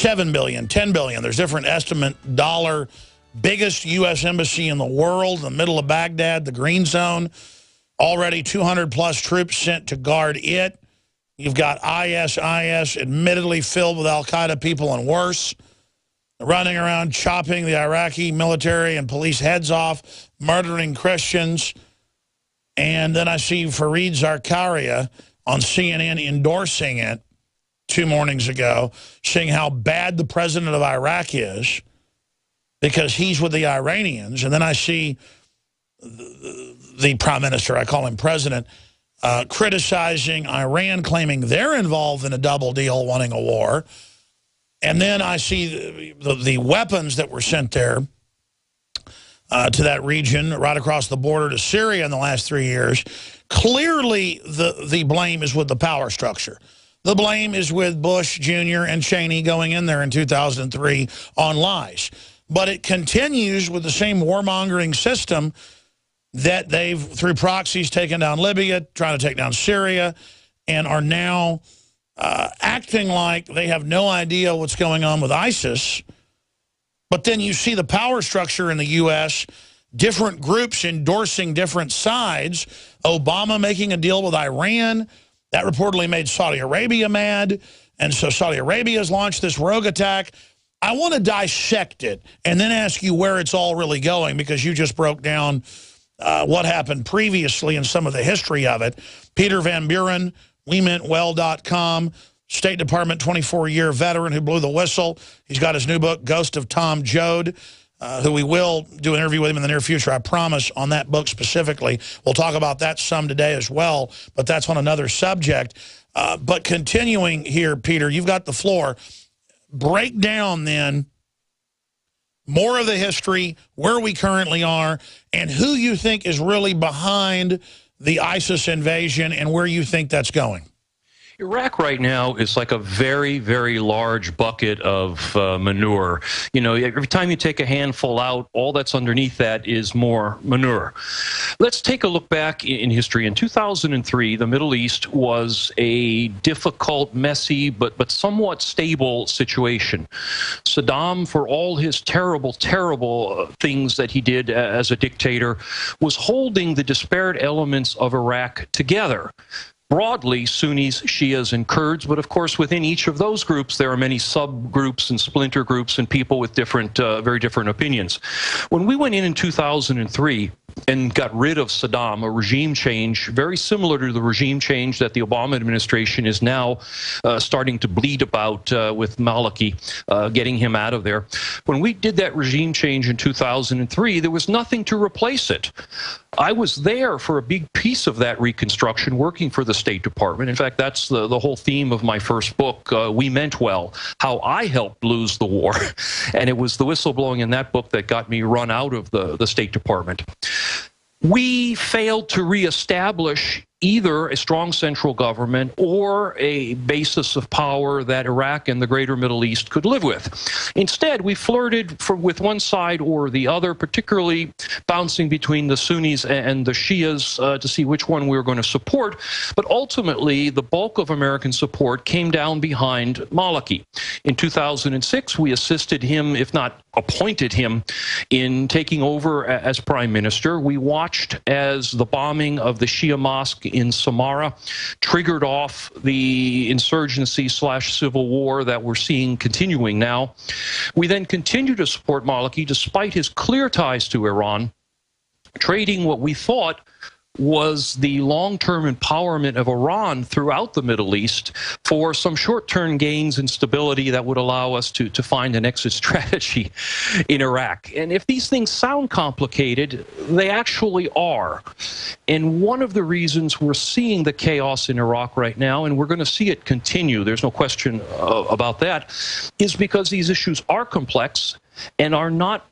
$7 billion, $10 billion. There's different estimate dollar. Biggest U.S. embassy in the world, in the middle of Baghdad, the Green Zone. Already 200-plus troops sent to guard it. You've got IS, admittedly filled with al-Qaeda people and worse, running around chopping the Iraqi military and police heads off, murdering Christians. And then I see Fareed Zakaria on CNN endorsing it 2 mornings ago, saying how bad the president of Iraq is because he's with the Iranians. And then I see the prime minister, I call him president, criticizing Iran, claiming they're involved in a double deal, wanting a war. And then I see the weapons that were sent there to that region, right across the border to Syria in the last 3 years. Clearly, the blame is with the power structure. The blame is with Bush Jr. and Cheney going in there in 2003 on lies. But it continues with the same warmongering system that they've, through proxies, taken down Libya, trying to take down Syria, and are now acting like they have no idea what's going on with ISIS. But then you see the power structure in the U.S., different groups endorsing different sides, Obama making a deal with Iran. That reportedly made Saudi Arabia mad, and so Saudi Arabia has launched this rogue attack. I want to dissect it and then ask you where it's all really going, because you just broke down what happened previously and some of the history of it. Peter Van Buren, WeMeantWell.com, State Department 24-year veteran who blew the whistle. He's got his new book, Ghost of Tom Joad, who we will do an interview with him in the near future, I promise, on that book specifically. We'll talk about that some today as well, but that's on another subject. But continuing here, Peter, you've got the floor. Break down, then, more of the history, where we currently are, and who you think is really behind the ISIS invasion and where you think that's going. Iraq right now is like a very, very large bucket of manure. You know, every time you take a handful out, all that's underneath that is more manure. Let's take a look back in history. In 2003, the Middle East was a difficult, messy, but somewhat stable situation. Saddam, for all his terrible, terrible things that he did as a dictator, was holding the disparate elements of Iraq together. Broadly, Sunnis, Shias, and Kurds, but of course within each of those groups there are many subgroups and splinter groups and people with different, very different opinions. When we went in 2003 and got rid of Saddam, a regime change very similar to the regime change that the Obama administration is now starting to bleed about with Maliki, getting him out of there. When we did that regime change in 2003, there was nothing to replace it. I was there for a big piece of that reconstruction, working for the State Department. In fact, that's the whole theme of my first book, We Meant Well, How I Helped Lose the War. And it was the whistleblowing in that book that got me run out of the State Department. We failed to reestablish either a strong central government or a basis of power that Iraq and the greater Middle East could live with. Instead, we flirted with one side or the other, particularly bouncing between the Sunnis and the Shias to see which one we were going to support. But ultimately, the bulk of American support came down behind Maliki. In 2006, we assisted him, if not appointed him, in taking over as prime minister. We watched as the bombing of the Shia mosque in Samarra triggered off the insurgency/civil war that we're seeing continuing now. We then continue to support Maliki despite his clear ties to Iran, trading what we thought was the long-term empowerment of Iran throughout the Middle East for some short-term gains and stability that would allow us to find an exit strategy in Iraq. And if these things sound complicated, they actually are. And one of the reasons we're seeing the chaos in Iraq right now, and we're going to see it continue, there's no question about that, is because these issues are complex and are not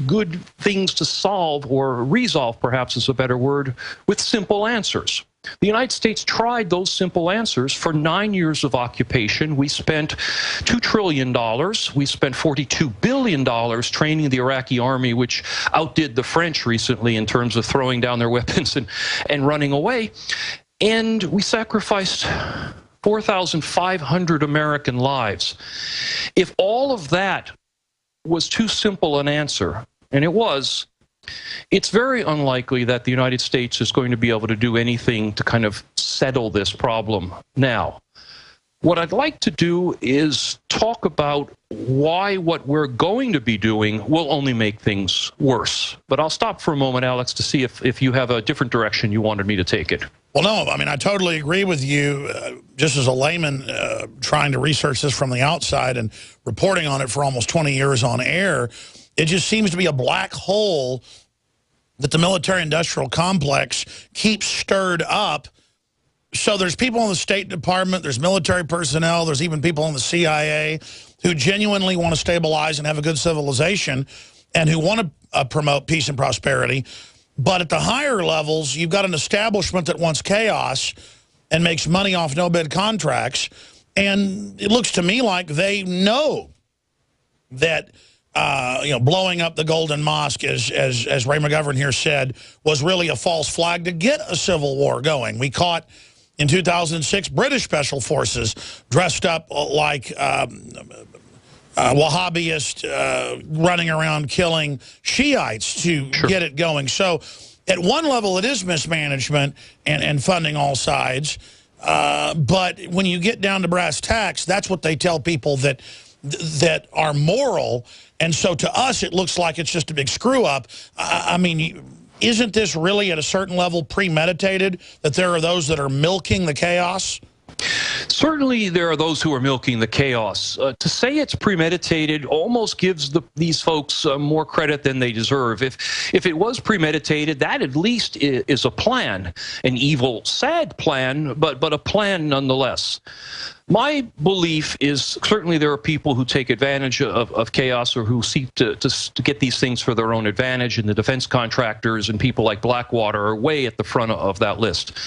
good things to solve, or resolve perhaps is a better word, with simple answers. The United States tried those simple answers for 9 years of occupation. We spent $2 trillion. We spent $42 billion training the Iraqi army, which outdid the French recently in terms of throwing down their weapons and running away. And we sacrificed 4,500 American lives. If all of that was too simple an answer, and it was, it's very unlikely that the United States is going to be able to do anything to kind of settle this problem now. What I'd like to do is talk about why what we're going to be doing will only make things worse. But I'll stop for a moment, Alex, to see if you have a different direction you wanted me to take it. Well, no, I mean, I totally agree with you. Just as a layman trying to research this from the outside and reporting on it for almost 20 years on air, it just seems to be a black hole that the military-industrial complex keeps stirred up. So there's people in the State Department, there's military personnel, there's even people in the CIA who genuinely want to stabilize and have a good civilization and who want to promote peace and prosperity. But at the higher levels, you've got an establishment that wants chaos and makes money off no-bid contracts. And it looks to me like they know that blowing up the Golden Mosque, as Ray McGovern here said, was really a false flag to get a civil war going. We caught, in 2006, British Special Forces dressed up like Wahhabists running around killing Shiites to get it going. So at one level, it is mismanagement and funding all sides. But when you get down to brass tacks, that's what they tell people that are moral. And so to us, it looks like it's just a big screw up. I mean, isn't this really at a certain level premeditated, that there are those that are milking the chaos? Certainly there are those who are milking the chaos. To say it's premeditated almost gives these folks more credit than they deserve. If it was premeditated, that at least is a plan, an evil, sad plan, but a plan nonetheless. My belief is certainly there are people who take advantage of chaos or who seek to get these things for their own advantage, and the defense contractors and people like Blackwater are way at the front of that list.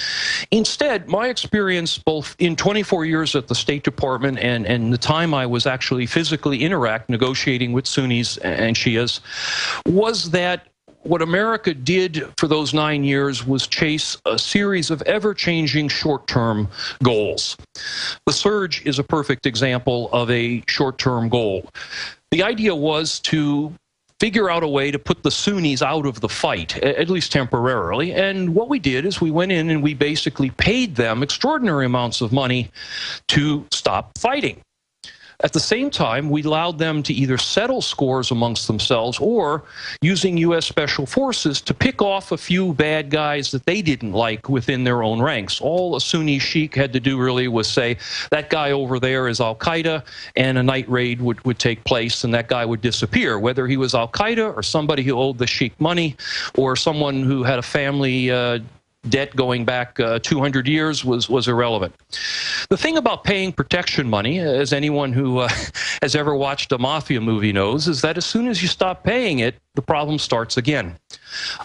Instead, my experience both in 24 years at the State Department and the time I was actually physically in Iraq negotiating with Sunnis and Shias was that what America did for those 9 years was chase a series of ever-changing short-term goals. The surge is a perfect example of a short-term goal. The idea was to figure out a way to put the Sunnis out of the fight, at least temporarily. And what we did is we went in and we basically paid them extraordinary amounts of money to stop fighting. At the same time, we allowed them to either settle scores amongst themselves or using U.S. Special Forces to pick off a few bad guys that they didn't like within their own ranks. All a Sunni sheikh had to do really was say, that guy over there is Al-Qaeda, and a night raid would take place, and that guy would disappear. Whether he was Al-Qaeda or somebody who owed the sheikh money or someone who had a family debt going back 200 years was irrelevant. The thing about paying protection money, as anyone who has ever watched a mafia movie knows, is that as soon as you stop paying it, the problem starts again.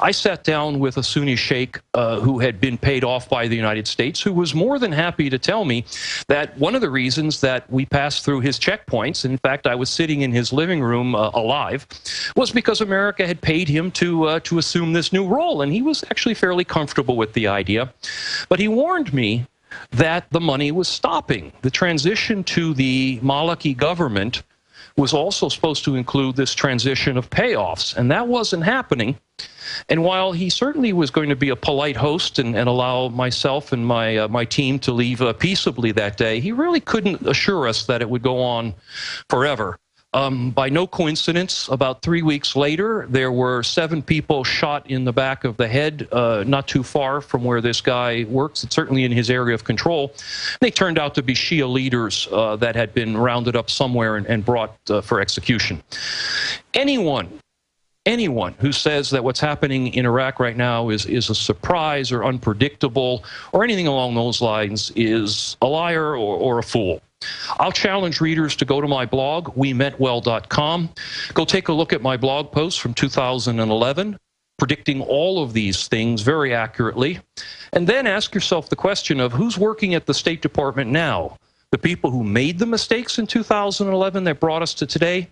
I sat down with a Sunni sheikh who had been paid off by the United States, who was more than happy to tell me that one of the reasons that we passed through his checkpoints, and in fact I was sitting in his living room alive, was because America had paid him to assume this new role, and he was actually fairly comfortable with the idea. But he warned me that the money was stopping. The transition to the Maliki government was also supposed to include this transition of payoffs, and that wasn't happening. And while he certainly was going to be a polite host and allow myself and my team to leave peaceably that day, he really couldn't assure us that it would go on forever. By no coincidence, about 3 weeks later, there were 7 people shot in the back of the head, not too far from where this guy works. It's certainly in his area of control. They turned out to be Shia leaders that had been rounded up somewhere and brought for execution. Anyone who says that what's happening in Iraq right now is a surprise or unpredictable or anything along those lines is a liar or a fool. I'll challenge readers to go to my blog, wemetwell.com. Go take a look at my blog post from 2011, predicting all of these things very accurately. And then ask yourself the question of who's working at the State Department now? The people who made the mistakes in 2011 that brought us to today?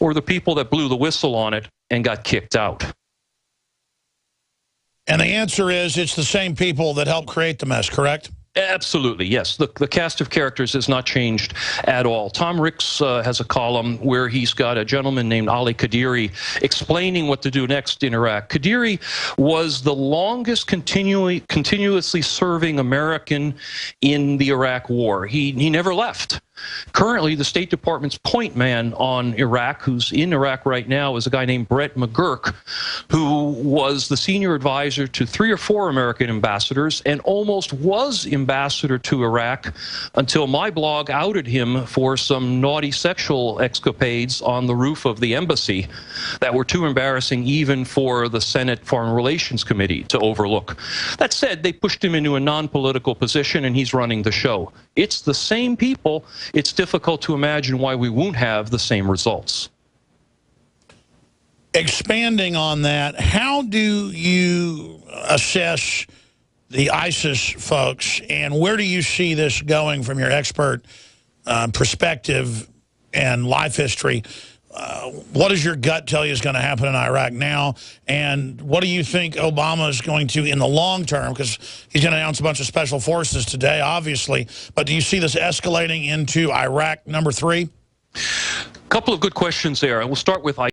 Or the people that blew the whistle on it and got kicked out? And the answer is it's the same people that helped create the mess, correct? Absolutely, yes. The cast of characters has not changed at all. Tom Ricks has a column where he's got a gentleman named Ali Kadiri explaining what to do next in Iraq. Kadiri was the longest continuously serving American in the Iraq War. He never left. Currently, the State Department's point man on Iraq, who's in Iraq right now, is a guy named Brett McGurk, who was the senior advisor to 3 or 4 American ambassadors and almost was ambassador to Iraq until my blog outed him for some naughty sexual escapades on the roof of the embassy that were too embarrassing even for the Senate Foreign Relations Committee to overlook. That said, they pushed him into a non-political position and he's running the show. It's the same people. It's difficult to imagine why we won't have the same results. Expanding on that, how do you assess the ISIS folks, and where do you see this going from your expert perspective and life history? What does your gut tell you is going to happen in Iraq now? And what do you think Obama is going to, in the long term, because he's going to announce a bunch of special forces today, obviously, but do you see this escalating into Iraq #3? A couple of good questions there. We'll start with